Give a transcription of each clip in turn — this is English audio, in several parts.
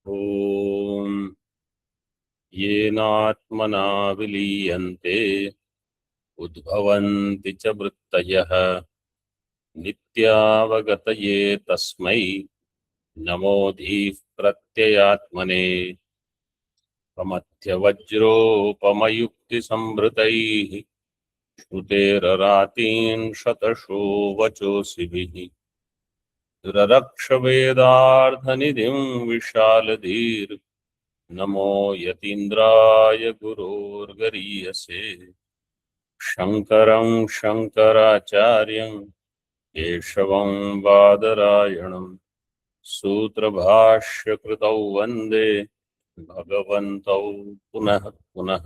ॐ येनात्मना विलीयन्ते उद्भवन्ति च वृत्तयः नित्यावगतये तस्मै नमो धीः प्रत्ययात्मने प्रमथ्यवज्रोपमयुक्तिसंभृतैः श्रुतेररातीन् शतशो वचोऽसिभिः ररक्षवेदार्थनिधिं विशालधीर् नमो यतीन्द्राय गुरोर्गरीयसे शङ्करं शङ्कराचार्यं केशवं बादरायणं सूत्रभाष्यकृतौ वन्दे भगवन्तौ पुनः पुनः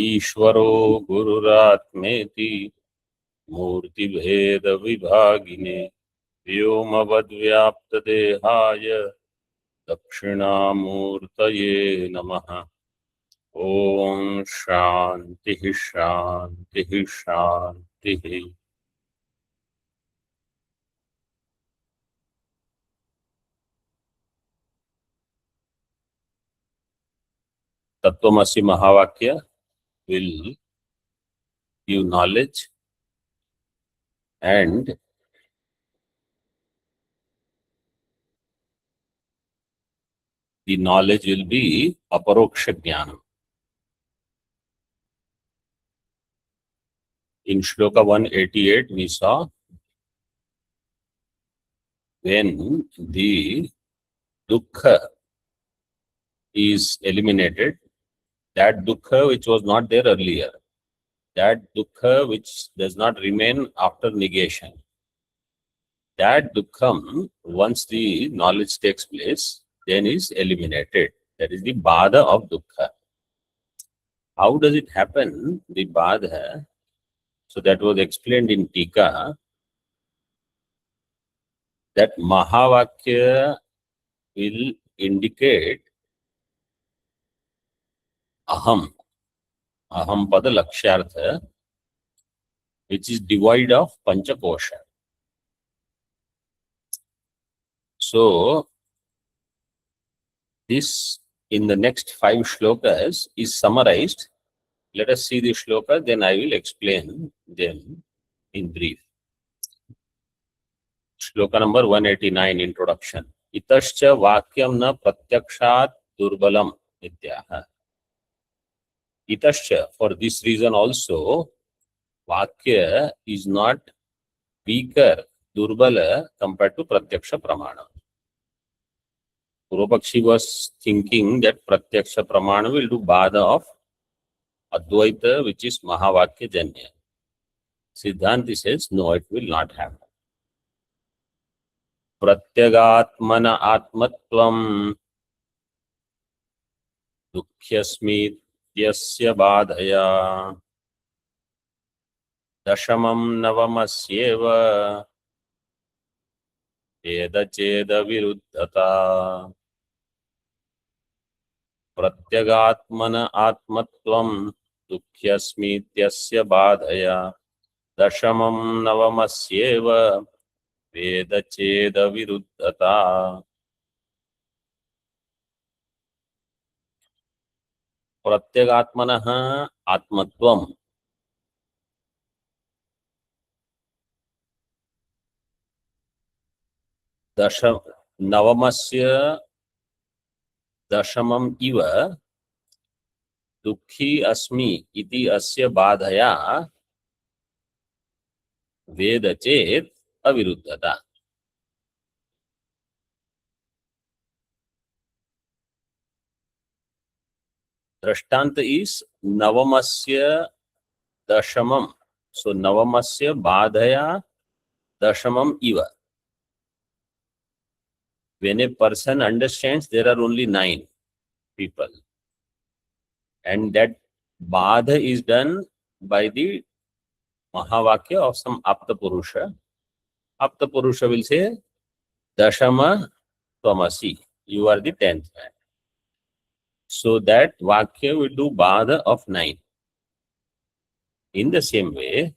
ईश्वरो गुरुरात्मेति मूर्तिभेदविभागिने व्योमवद्व्याप्तदेहाय दक्षिणामूर्तये नमः। ओम शांति शांति शांति। तत्वमसि महावाक्य will give knowledge and the knowledge will be aparoksha jnanam. In shloka 188 we saw when the dukkha is eliminated, that dukkha which was not there earlier, that dukkha which does not remain after negation, that dukkham, once the knowledge takes place, then is eliminated. That is the bada of dukkha. How does it happen, the bada? So that was explained in Tika, that Mahavakya will indicate aham, aham pada lakshyartha, which is devoid of panchakosha. So this in the next 5 shlokas is summarized. Let us see the shloka, then I will explain them in brief. Shloka number 189, introduction. Itascha vakyam na pratyakshat durbalam nityaha. Itascha, for this reason also, vakya is not weaker, durbala, compared to pratyaksha pramana. Purvapakshi was thinking that pratyaksha pramana will do bada of Advaita, which is Mahavakya Janya. Siddhanti says, no, it will not happen. Pratyagatmana atmatvam dukhyasmityasya badhaya dashamam navamasyeva cheda cheda viruddhata. Pratyagatmana atmatvam dukhyasmityasya badhaya dashamam navamasyeva veda cheda viruddhata. Pratyagatmanah atmatvam. Navamasya dashamam iva dukhi asmi iti asya badhaya veda chet aviruddhata. Drashtanta is navamasya dashamam. So navamasya badhaya dashamam iva. When a person understands there are only 9 people, and that badha is done by the Mahavakya of some Apta Purusha. Apta Purusha will say, Dashama Tvamasi, you are the 10th man. So that Vakya will do Badha of 9. In the same way,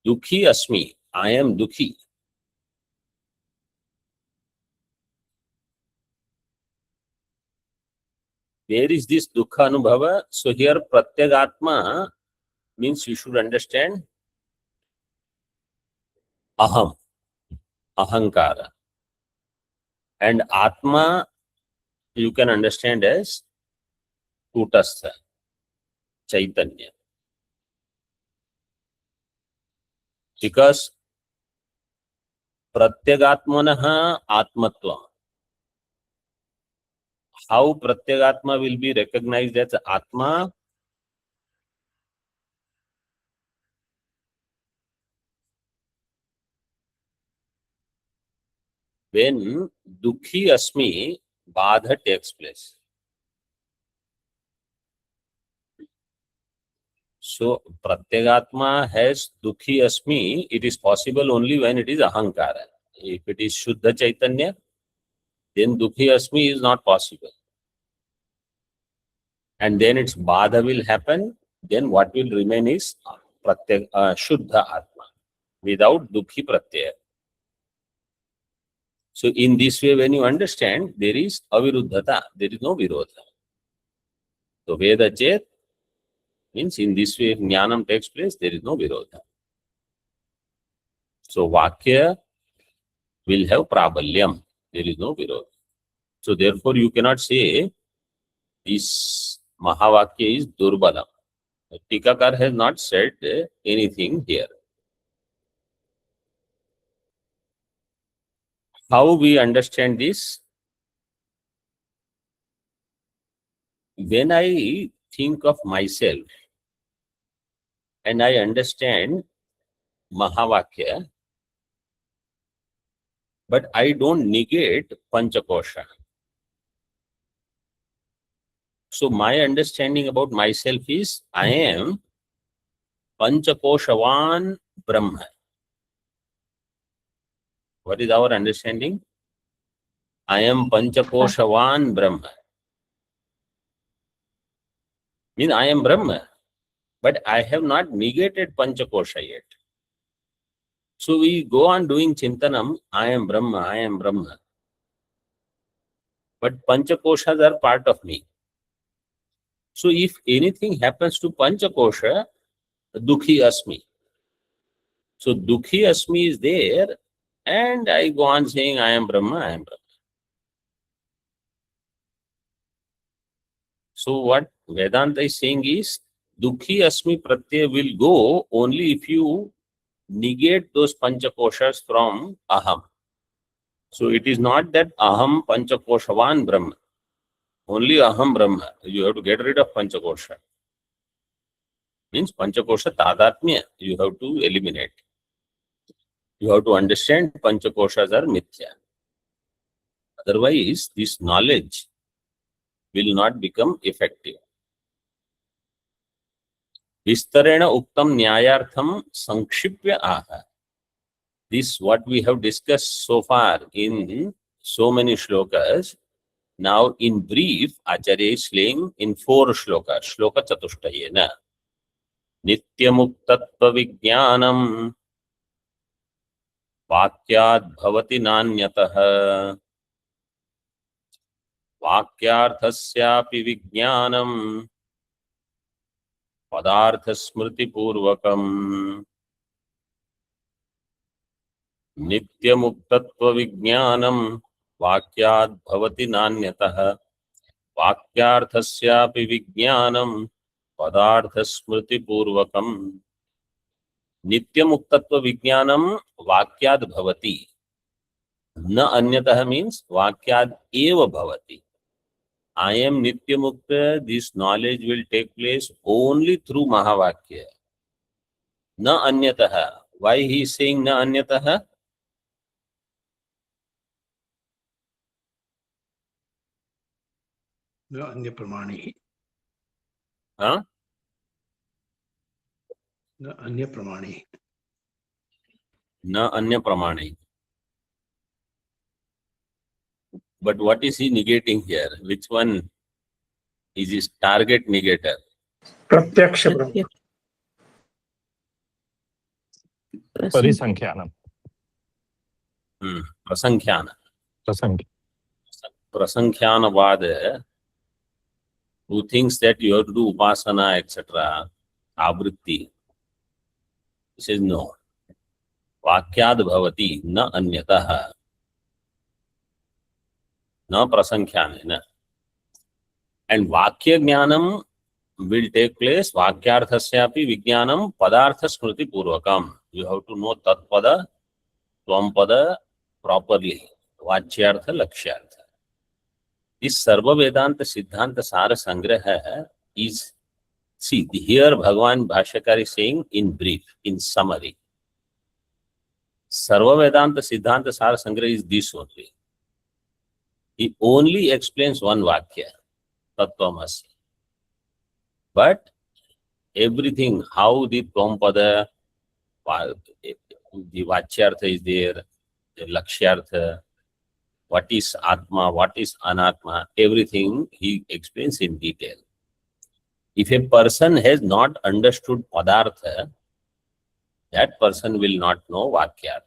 Dukhi Asmi, I am Dukhi. where is this dukkha anubhava? So here pratyagatma means you should understand aham, ahankara. And atma you can understand as kutastha, chaitanya. Because pratyagatmanaha atmatva. How pratyagatma will be recognized as atma? When dukhi asmi badha takes place. So pratyagatma has dukhi asmi, it is possible only when it is ahankara. If it is shuddha chaitanya, then dukhi asmi is not possible. And then its badha will happen, then what will remain is shuddha atma, without dukhi pratyaya. So in this way, when you understand, there is aviruddhata, there is no virodha. So veda chet means in this way, jnanam takes place, there is no virodha. So vakya will have prabalyam, there is no virodha. So therefore, you cannot say this mahavakya is durbalam. Tikakar has not said anything here. How we understand this? When I think of myself and I understand mahavakya, but I don't negate panchakosha. So my understanding about myself is I am panchakoshavan Brahma. What is our understanding? I am panchakoshavan Brahma. Means I am Brahma, but I have not negated panchakosha yet. So we go on doing chintanam, I am Brahma, I am Brahma. But panchakoshas are part of me. So if anything happens to panchakosha, dukhi asmi. So dukhi asmi is there, and I go on saying I am Brahma, I am Brahma. So what Vedanta is saying is, dukhi asmi pratyaya will go only if you negate those panchakoshas from aham. So it is not that aham panchakoshavan Brahma. Only aham Brahma. You have to get rid of panchakosha. Means panchakosha tadatmya. You have to eliminate. You have to understand panchakoshas are mithya. Otherwise, this knowledge will not become effective. Vistarena uktam nyayartham sankshipya aha. This what we have discussed so far in so many shlokas. Now in brief, Acharya is saying in 4 shlokas. Shloka chatushtayena. Nityamuktatva vijnanam vakyad bhavati nanyatah. Vakyarthasyapi vijnanam padartha smriti purvakam. Nityamuktatva vijnanam vakyad bhavati nanyatah. Vakyarthasyapi vijnanam padartha smriti purvakam. Nityamuktatva vijnanam vakyad bhavati. Na anyatah means vakyad eva bhavati. I am Nityamukta, this knowledge will take place only through Mahavakya. Na anyatah. Why he is saying na anyatah? No anya pramani. Huh? No anya pramani. Na anya pramani. But what is he negating here? Which one is his target negator? Pratyaksha Brahma. Parisankhyanam. Prasankhyanam. Prasankhya. Prasankhyanavad who thinks that you have to do upasana, etc., avritti, he says no. Vakyad bhavati na anyatah na prasankhyanena. And Vakya Jnanam will take place, Vakyarthasyapi Vijnanam Padartha Smriti Purvakam. You have to know Tatpada, Tvampada properly. Vachyartha, Lakshyartha. This Sarva Vedanta Siddhanta Sara Sangraha is, see, here Bhagavan Bhashyakar is saying in brief, in summary. Sarva Vedanta Siddhanta Sara Sangraha is this only. He only explains one Vakya, Tattvamasi. But everything, how the Tvampada, the Vachyartha is there, the Lakshyartha, what is Atma, what is Anatma, everything he explains in detail. If a person has not understood Padartha, that person will not know Vakyartha.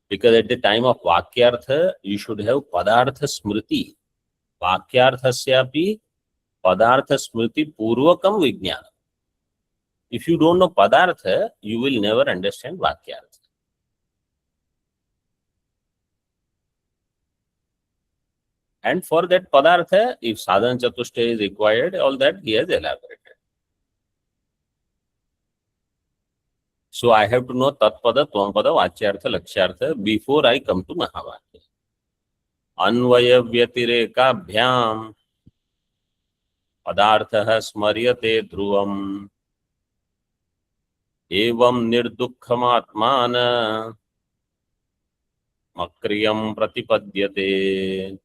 Because at the time of Vakyartha, you should have Padartha Smriti. Vakyarthasyapi Padartha Smriti Purvakam Vijnana. If you don't know Padartha, you will never understand Vakyartha. And for that Padartha, if Sadhana Chatushta is required, all that he has elaborated. So I have to know Tatpada, Tvampada, Vachyartha, Lakshyartha before I come to Mahavakya. Anvaya Vyatireka Padartha Smaryate Dhruvam Evam Nirdukhamatmana Makriyam Pratipadyate.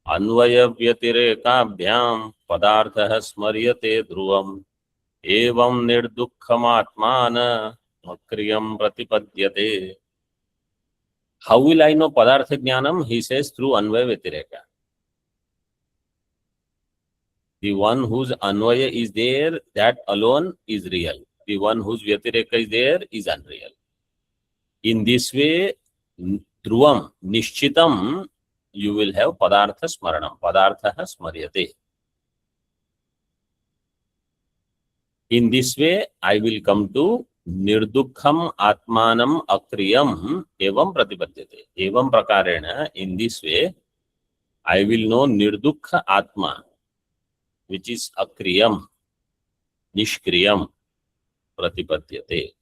Anvaya Vyatireka Padartha Smaryate Dhruvam Evam Nirdukhamatmana Makriyam Pratipadyate. How will I know Padartha Jnanam? He says through Anvaya Vyatireka. The one whose Anvaya is there, that alone is real. The one whose Vyatireka is there is unreal. In this way, Dhruvam, Nishchitam, you will have Padartha Smaranam. Padartha Smaryate. In this way, I will come to Nirdukham Atmanam Akriyam Evam Pratipadyate. Evam Prakarena, in this way, I will know Nirdukha Atma, which is Akriyam, Nishkriyam Pratipadyate.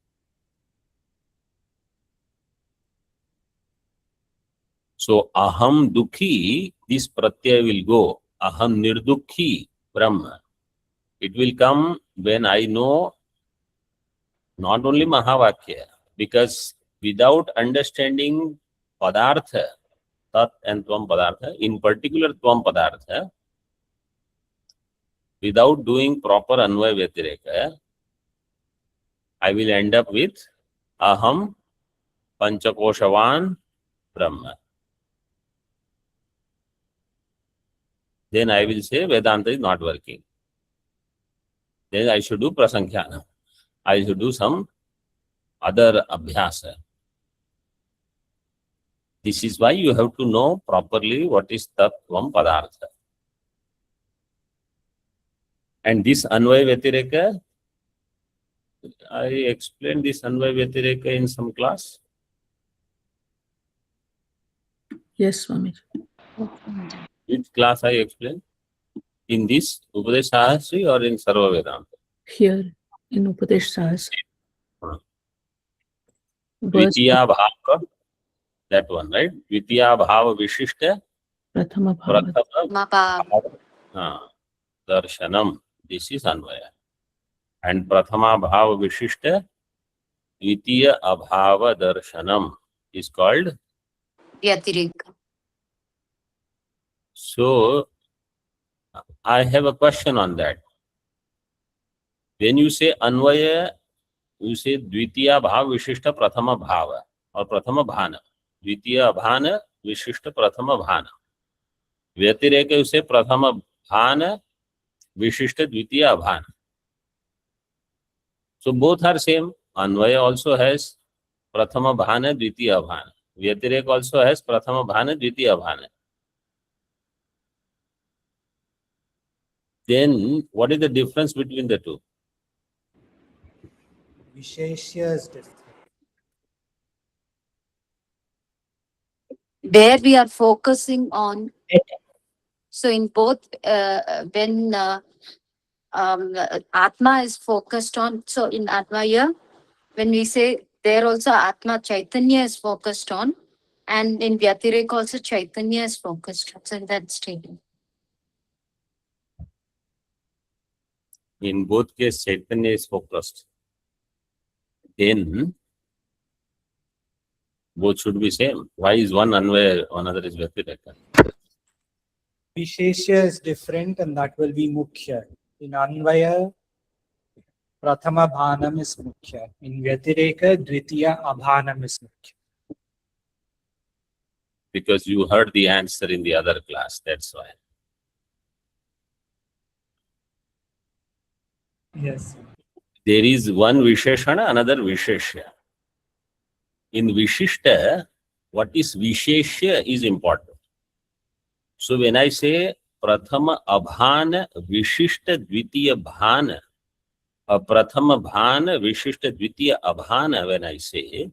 So, Aham Dukhi, this Pratyaya will go. Aham Nirdukhi Brahma. It will come when I know not only Mahavakya, because without understanding Padartha, Tat and Tvam Padartha, in particular Tvam Padartha, without doing proper Anvaya Vyatireka, I will end up with Aham Panchakoshavan Brahma. Then I will say Vedanta is not working. Then I should do Prasankhyanam. I should do some other abhyasa. This is why you have to know properly what is Tattvam Padartha. And this Anvaya Vyatireka, I explained this Anvaya Vyatireka in some class. Yes, Swami. Which class I explained? In this Upadesh Sahasri or in Sarva Vedanta? Here in Upadesh Sahasra. Verse Dvitiya Bhava, that one, right? Dvitiya Bhava Vishishta Prathama Bhava. Prathama Darshanam. This is Anvaya. And Prathama Bhava Vishishta Dvitiya Abhava Darshanam is called. Vyatireka. So, I have a question on that. When you say Anvaya, you say Dvitiya Bhava Vishishta Prathama Bhava or Prathama Bhana. Dvitiya Bhana Vishishta Prathama Bhana. Vyatireka, you say Prathama Bhana Vishishta Dvitiya Bhana. So both are same. Anvaya also has Prathama Bhana Dvitiya Bhana. Vyatireka also has Prathama Bhana Dvitiya Bhana. then what is the difference between the two? Visheshya is different. There we are focusing on. So in both, when Atma is focused on, so in Advaya, when we say there also Atma Chaitanya is focused on, and in Vyatirek also Chaitanya is focused on. So in that statement. In both cases, Chaitanya is focused. Then both should be same. Why is one Anvaya, another is Vyatireka? Visheshya is different and that will be Mukhya. In Anvaya, Prathama Bhanam is Mukhya. In Vyatireka, Dvitiya Abhanam is Mukhya. Because you heard the answer in the other class, that's why. Yes. There is one Visheshana, another Visheshya. In Vishishta, what is Visheshya is important. So when I say Prathama Abhana Vishishta Dvitiya Bhana, Prathama Bhana Vishishta Dvitiya Abhana, when I say,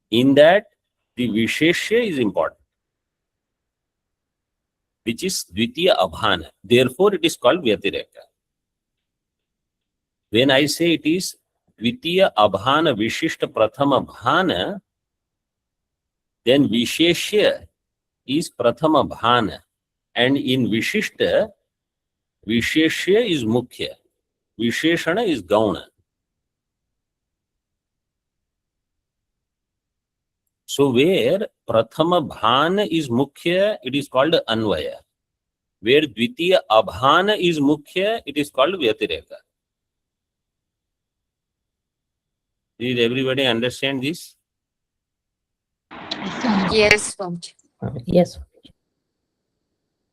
in that the Visheshya is important, which is Dvitiya Abhana. Therefore, it is called Vyatireka. When I say it is Dvitiya Abhana Vishishta Prathama Bhana, then Visheshya is Prathama Bhana. And in Vishishta, Visheshya is Mukhya. Visheshana is Gauna. So where Prathama Bhana is Mukhya, it is called Anvaya. Where Dvitiya Abhana is Mukhya, it is called Vyatireka. Did everybody understand this? Yes, Swamiji. Yes.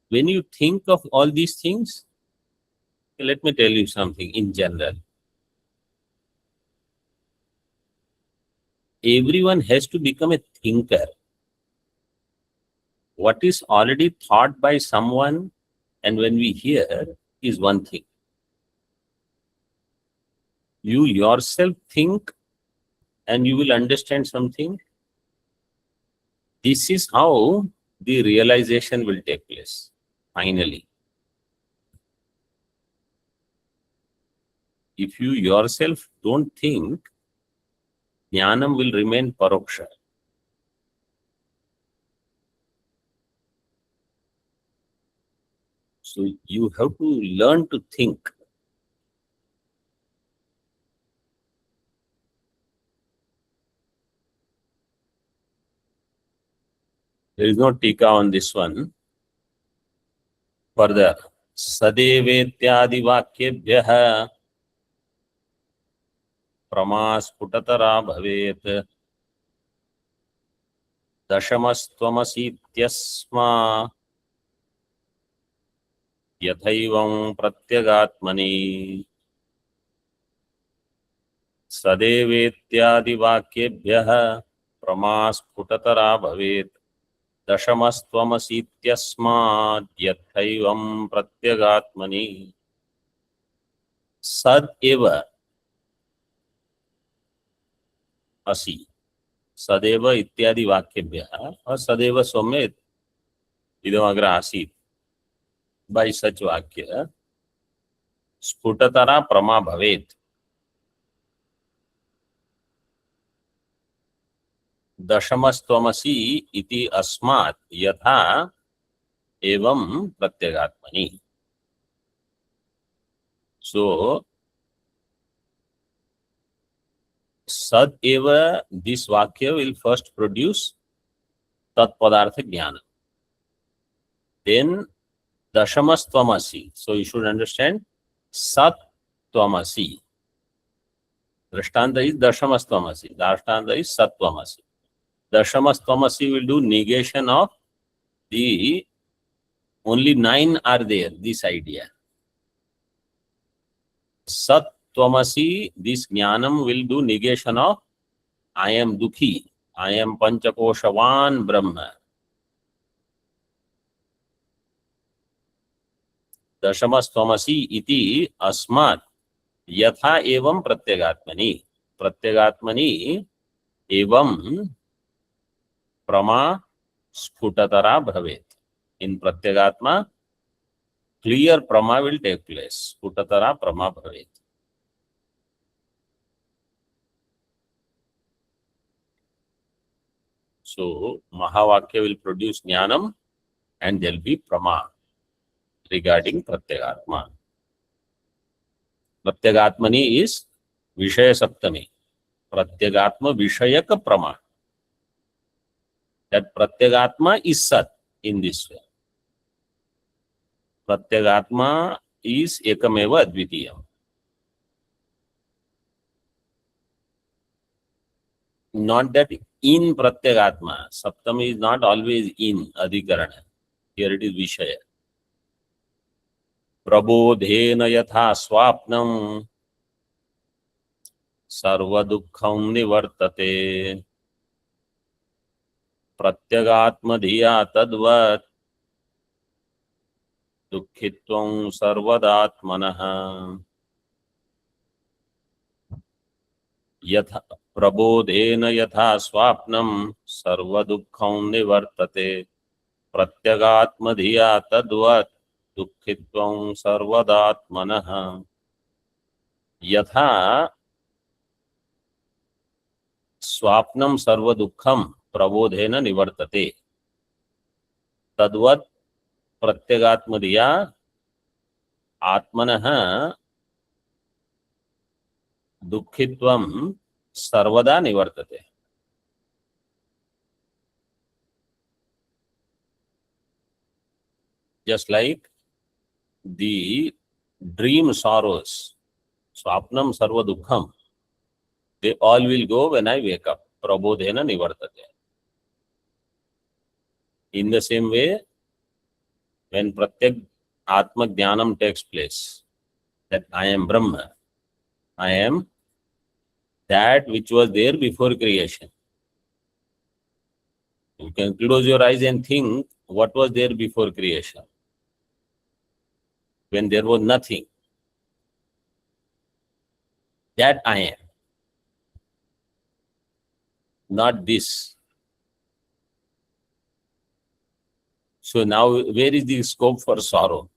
When you think of all these things, let me tell you something in general. Everyone has to become a thinker. What is already thought by someone and when we hear is one thing. You yourself think and you will understand something. This is how the realization will take place, finally. If you yourself don't think, Jnanam will remain paroksha. So you have to learn to think. There is no tika on this one. Further, Sadevetyadi Vakyebhyaha Pramasputatara Bhavet Dashamastvamasityasma Yathaivam Pratyagatmani Sadevetyadi Vakyebhyaha Pramasputatara Bhavet Dashamastvamasityasma Yathaivam Pratyagatmani Sad eva asi sadeva ityadi vakyebhyaha or sadeva sommet idamagra asit. By such vakya sputatara prama bhavet dashamastvamasi iti asmat yatha evam pratyagatmani. So Sad eva, this vakya will first produce tat padartha jnana. Then dashamastvamasi. So you should understand sat tvamasi. Drishtanta is dashamastvamasi. Drishtanta is satvamasi. Dashamastvamasi will do negation of the only 9 are there, this idea. Sat Tvamasi, this jnanam will do negation of I am Dukhi, I am Panchakoshavan Brahma. दशमस्त्वमसि इति अस्मात् यथा एवं प्रत्यगात्मनि प्रत्यगात्मनि एवं प्रमा स्फुटतरा भवेत्. In Pratyagatma, clear prama will take place. Sputatara prama bhavet. So, Mahavakya will produce Jnanam and there will be prama regarding Pratyagatma. Pratyagatmani is Vishaya Saptami. Pratyagatma Vishayaka prama. That Pratyagatma is Sat in this way. Pratyagatma is Ekameva Advitiyam. Not that in Pratyagatma, Saptami is not always in Adhikarana. Here it is Vishaya. Prabodhena yatha swapnam sarva dukkham nivartate Pratyagatma dhiya tadvat dukhitvam sarvadatmanah yatha prabodhena yatha swapnam sarva dukkham nivartate Pratyagatma dhiya tadvat dukhitvam sarvadatmanah yatha swapnam sarva dukkham prabodhena nivartate tadvat प्रत्यगात्म दिया आत्मनः दुःखित्वं सर्वदा निवर्तते. Just like the dream sorrows, swapnam sarva dukkham, they all will go when I wake up. Prabodhena nivartate. In the same way, when Pratyak Atma Jnanam takes place, that I am Brahma, I am that which was there before creation. You can close your eyes and think what was there before creation, when there was nothing. That I am, not this. So now, where is the scope for sorrow?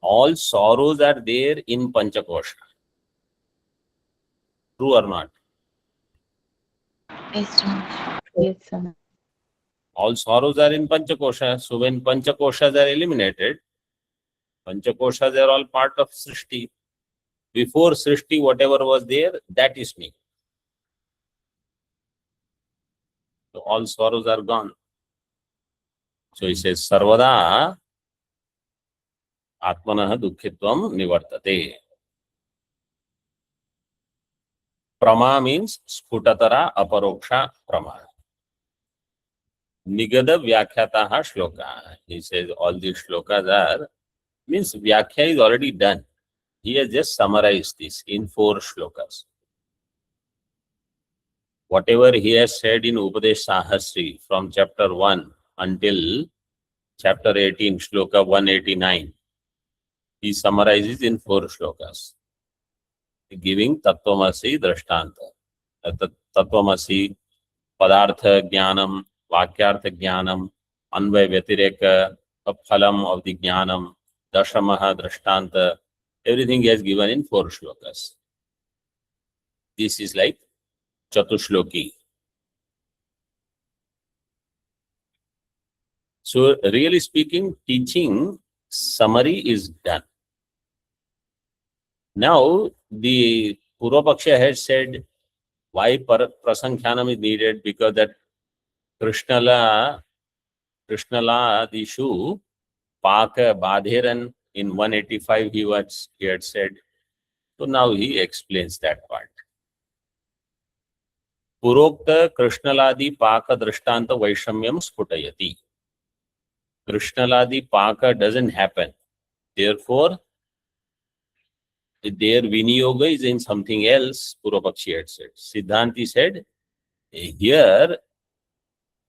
All sorrows are there in Panchakosha. True or not? Yes, sir. Yes, sir. All sorrows are in Panchakosha. So when Panchakoshas are eliminated, Panchakoshas are all part of Srishti. Before Srishti, whatever was there, that is me. So all sorrows are gone. So he says, Sarvada Atmanah Dukhitvam Nivartate. Prama means Sputatara Aparoksha Prama. Nigada Vyakhyataha Shloka. He says all these shlokas are, means Vyakhya is already done. He has just summarized this in 4 shlokas. Whatever he has said in Upadesh Sahasri from chapter 1 until chapter 18, shloka 189, he summarizes in 4 shlokas, giving Tattvamasi Drashtanta. Tattvamasi, Padartha Jnanam, Vakyartha Jnanam, Anvay Vyatireka, Phalam of the Jnanam, Dashamaha Drashtanta, everything he has given in 4 shlokas. This is like Chatushloki. So, really speaking, teaching summary is done. Now, the Purvapaksha has said why Prasankhyanam is needed, because that Krishnala Dishu Paka Badheran in 185 he had said. So now he explains that part. Purokta Krishnaladi Paka Drishtanta Vaishamyam Sputayati. Krishnaladi Paka doesn't happen. Therefore, their Viniyoga is in something else, Purvapakshi had said. Siddhanti said, here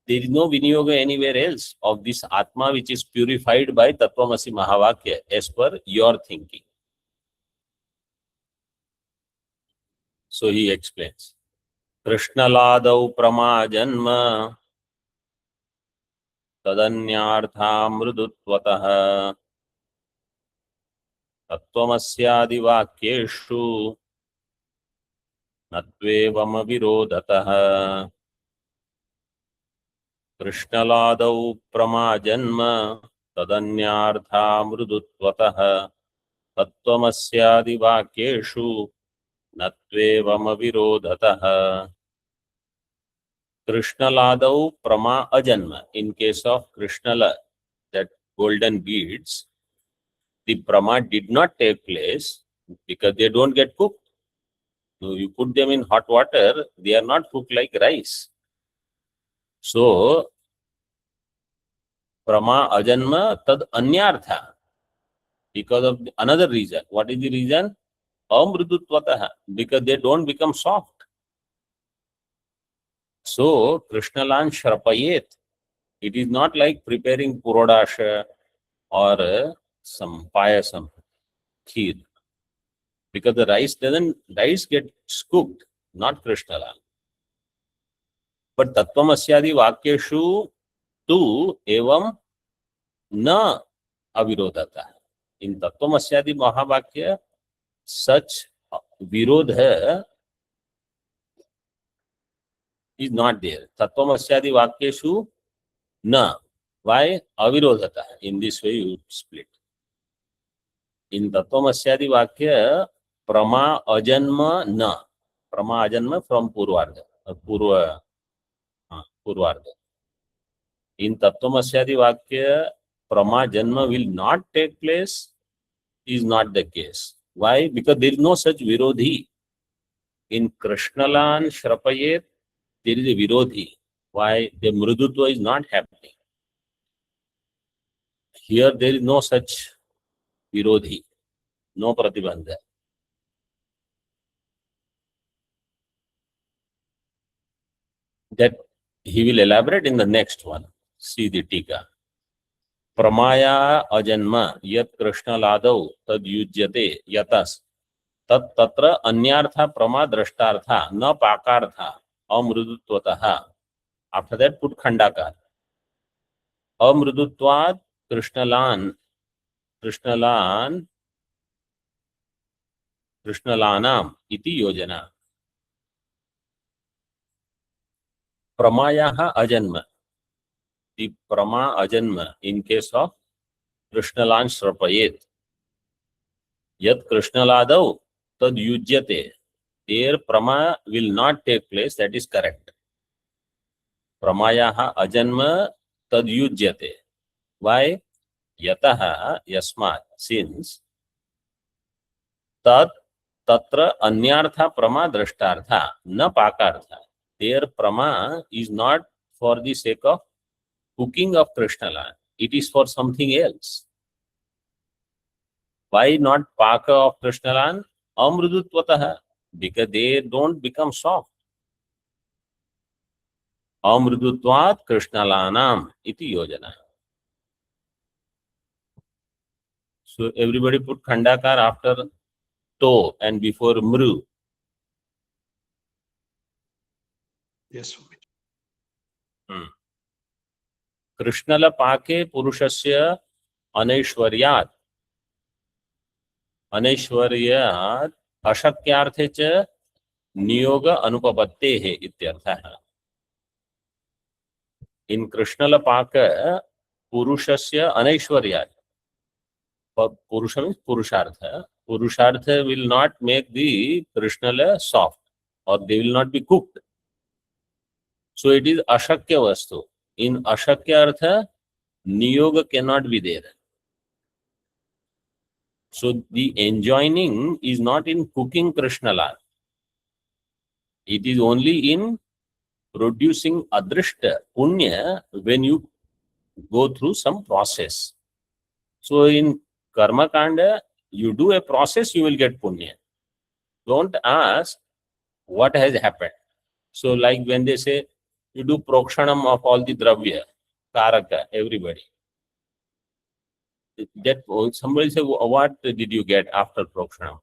there is no Viniyoga anywhere else of this Atma which is purified by Tattvamasi Mahavakya as per your thinking. So he explains. Krishnaladau prama janma tadanyartha mrudutvatah tattvamasyadi vakyeshu natvevam virodatah. Krishnalaadau prama janma tadanyartha mrudutvatah tattvamasyadi vakyeshu natvevam virodatah. Krishnalaadau prama ajanma. In case of Krishnala, that golden beads, the prama did not take place because they don't get cooked. So you put them in hot water, they are not cooked like rice. So, prama ajanma tad anyartha. Because of another reason. What is the reason? Amrudutvatah. Because they don't become soft. So, Krishnalan shrapayet. It is not like preparing purodasha or some payasam, kheer. Because the rice gets cooked, not Krishnalan. But Tattvamasyadi Vakyeshu tu evam na avirodata. In Tattvamasyadi Mahavakya, such virodha is not there. Tattvamasyadi Vakyeshu na. Why? Avirodhata. In this way you split. In Tattvamasyadi Vakya, prama ajanma na. Prama ajanma from Purvarga. Purvarga. In Tattvamasyadi Vakya, prama janma will not take place is not the case. Why? Because there is no such virodhi. In Krishnalan Shrapayet, there is a virodhi. Why? The mrudutva is not happening. Here there is no such virodhi, no pratibandha. That he will elaborate in the next one. See the tika. Pramaya ajanma yat krishna ladau tad yujyate yatas tat tatra anyartha prama drashtartha na pakartha amrudutvatah. After that put khandakar. Amrudutvat krishnalanam iti yojana. Pramayaha ajanma. The prama ajanma in case of Krishnalan shrapayet. Yat Krishnaladau tad yujyate. There prama will not take place, that is correct. Pramayaha ajanma tad yujyate. Why? Yataha yasmat, since tat tatra anyartha prama drashtartha na pakartha. Their prama is not for the sake of cooking of Krishnalan. It is for something else. Why not paka of Krishnalan? Amrudutvatah. Because they don't become soft. Amrudutvat Krishnalanam iti yojana. So everybody put khandakar after to and before mru. Yes, Swamiji. Krishnala pake purushasya anaishwaryat. Anaishwaryat ashakyarthe cha niyoga anupapattehe ityarthah. In Krishnala paka purushasya anaishwaryat. Purusha means purushartha. Purushartha will not make the Krishnala soft or they will not be cooked. So it is ashakya vastu. In ashakya artha, niyoga cannot be there. So the enjoining is not in cooking Krishnala. It is only in producing adrishta, punya, when you go through some process. So in karma kanda, you do a process, you will get punya. Don't ask what has happened. So like when they say, You do prokshanam of all the dravya, karaka, everybody. That somebody say, what did you get after prokshanam?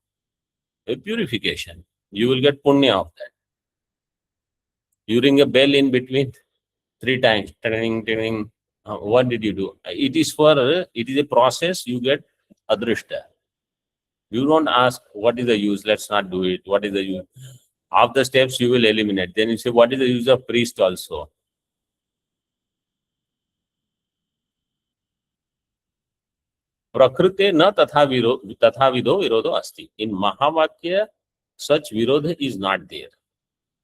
A purification. You will get punya of that. You ring a bell in between 3 times, ting, ting. What did you do? It is a process. You get adrishta. You don't ask what is the use. Let's not do it. What is the use? Half the steps you will eliminate. Then you say, what is the use of priest also? Prakrite na tatha vido virodo asti. In Mahavakya, such virodha is not there.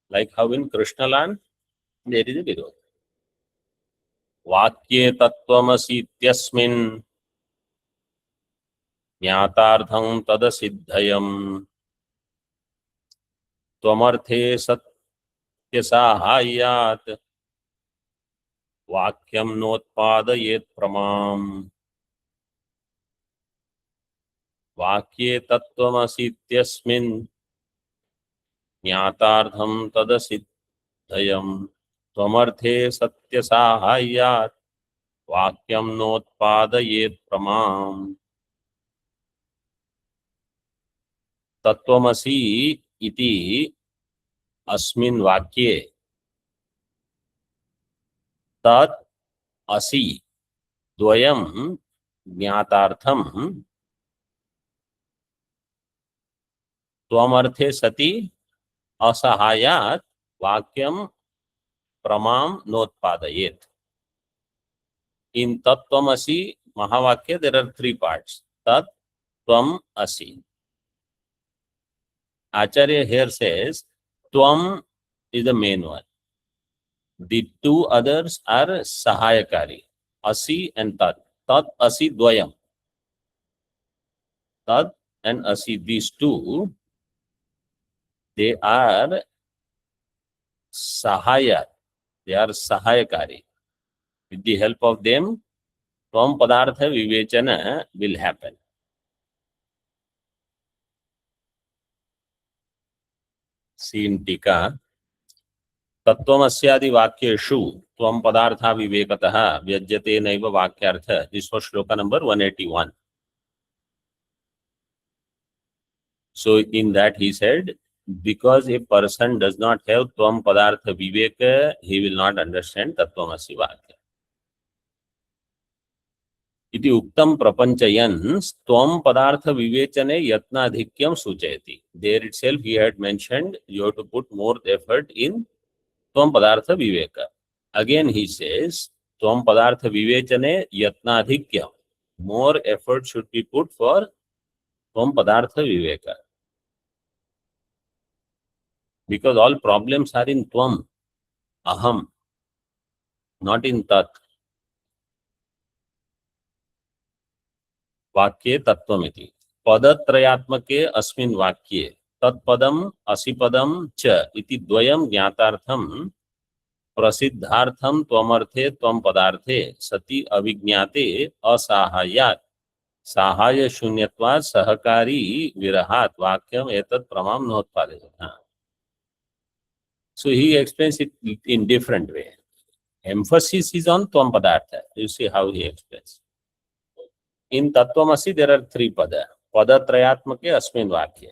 Like how in Krishnaland, there is a virodha. Vakye tattvamasi ityasmin ज्ञातार्थं तदसिद्धयम् त्वमर्थे सत्यसाहाय्यात् वाक्यं नोत्पादयेत् प्रमाम् वाक्ये तत्त्वमसीत्यस्मिन् ज्ञातार्थं तदसिद्धयम् त्वमर्थे सत्यसाहाय्यात् वाक्यं नोत्पादयेत् प्रमाम् तत्त्वमसि इति अस्मिन् वाक्ये तत् असि द्वयं ज्ञातार्थं त्वमर्थे सति असहायात् वाक्यं प्रमां नोत्पादयेत्. In Tattvamasi Mahavakya, there are 3 parts. Tat, Tvam, Asi. Acharya here says, Tvam is the main one. The 2 others are Sahayakari, Asi and Tat. Tat, Asi, Dvayam. Tat and Asi, these 2, they are Sahaya. They are Sahayakari. With the help of them, Tvam Padartha Vivechana will happen. See in Tika, Tattvamasyaadi Vakyeshu Tvam Padartha Vivekataha Vyajyate Naiva Vakyartha. This was shloka number 181. So in that he said, because a person does not have Tvam Padartha Viveka, he will not understand Tattvamasi Vakya. इति उक्तं प्रपंचयन् त्वं पदार्थ विवेचने यत्नाधिक्यं सूचयति. There itself he had mentioned you have to put more effort in त्वं पदार्थ विवेक. Again he says त्वं पदार्थ विवेचने यत्नाधिक्यं. More effort should be put for त्वं पदार्थ विवेक. Because all problems are in त्वं, aham, not in tat. वाक्ये तत्त्वमिति पदत्रयात्मके अस्मिन् वाक्ये तत्पदम् असिपदं च इति द्वयं ज्ञातार्थं प्रसिद्धार्थं त्वमर्थे त्वं पदार्थे सति अविज्ञाते असाहाय्यात् साहाय्य शून्यत्वात् सहकारी विरहात् वाक्यम् एतत् प्रमां नोत्पादयति. So he explains it in different way. Emphasis is on tvam padartha. You see how he explains. In Tattvamasi, there are 3 pada. Pada trayatmake asmin vakya.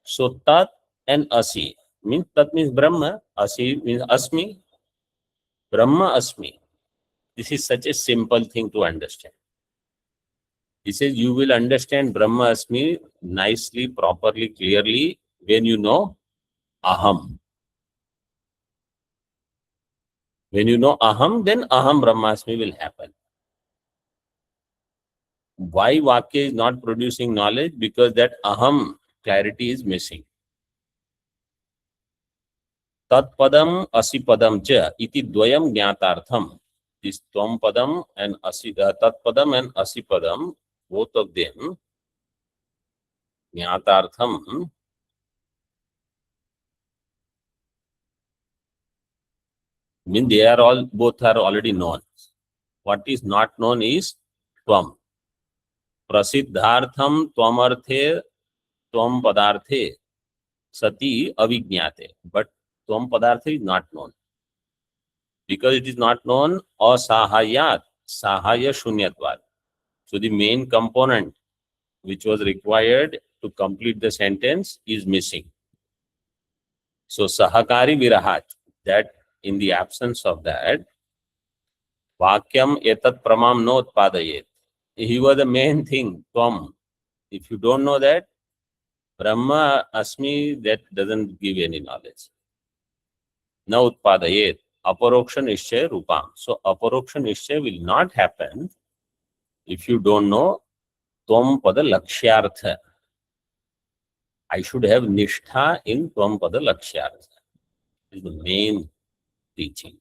So tat and asi means tat means Brahma, asi means asmi, Brahma asmi. This is such a simple thing to understand. He says you will understand Brahma asmi nicely, properly, clearly when you know aham. When you know aham, then aham Brahmasmi will happen. Why Vakya is not producing knowledge? Because that aham clarity is missing. Tat padam asi padam cha iti dvayam jnatartham. This tvam padam and asi, tat padam and asi padam, both of them, jnatartham, mean they are all, both are already known. What is not known is tvam. प्रसिद्धार्थम त्वमर्थे त्वम पदार्थे सति अविज्ञाते, but त्वम पदार्थ is not known. because it is not known asahayat, sahaya shunyatvad. So the main component which was required to complete the sentence is missing. So sahakari virahat, that in the absence of that, vakyam etat pramam no utpadayet. He was the main thing, tvam. If you don't know that, Brahma Asmi, that doesn't give any knowledge. Na utpadayet, aparoksha nishchay rupam. So aparoksha nishchay will not happen if you don't know tvam pada lakshyartha. I should have nishtha in tvam pada lakshyartha. This is the main teaching.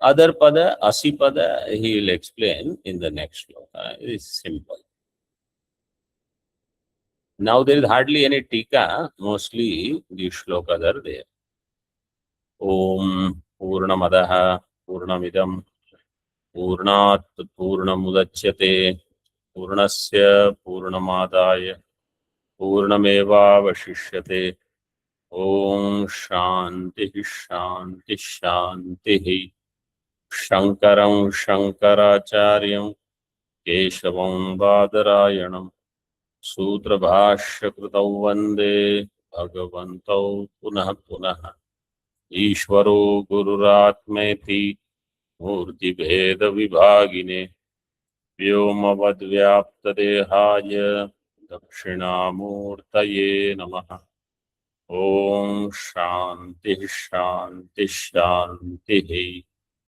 Other pada, asi pada, he will explain in the next shloka. It is simple. Now there is hardly any tika, mostly the shlokas are there. Om Purnamadaha Purnamidam Purnat Purnamudachyate Purnasya Purnamadaya Purnameva Vashishyate. Om Shanti Shanti Shanti. Shankaram Shankaracharyam Keshavam Badarayanam Sutra Bhashya Kritau Vande Bhagavantau Punah Punah Ishvaro Gururatmeti Murti Bheda Vibhagine Vyomavad Vyapta Dehaya Dakshinamurtaye Namaha. Om Shanti Shanti Shanti.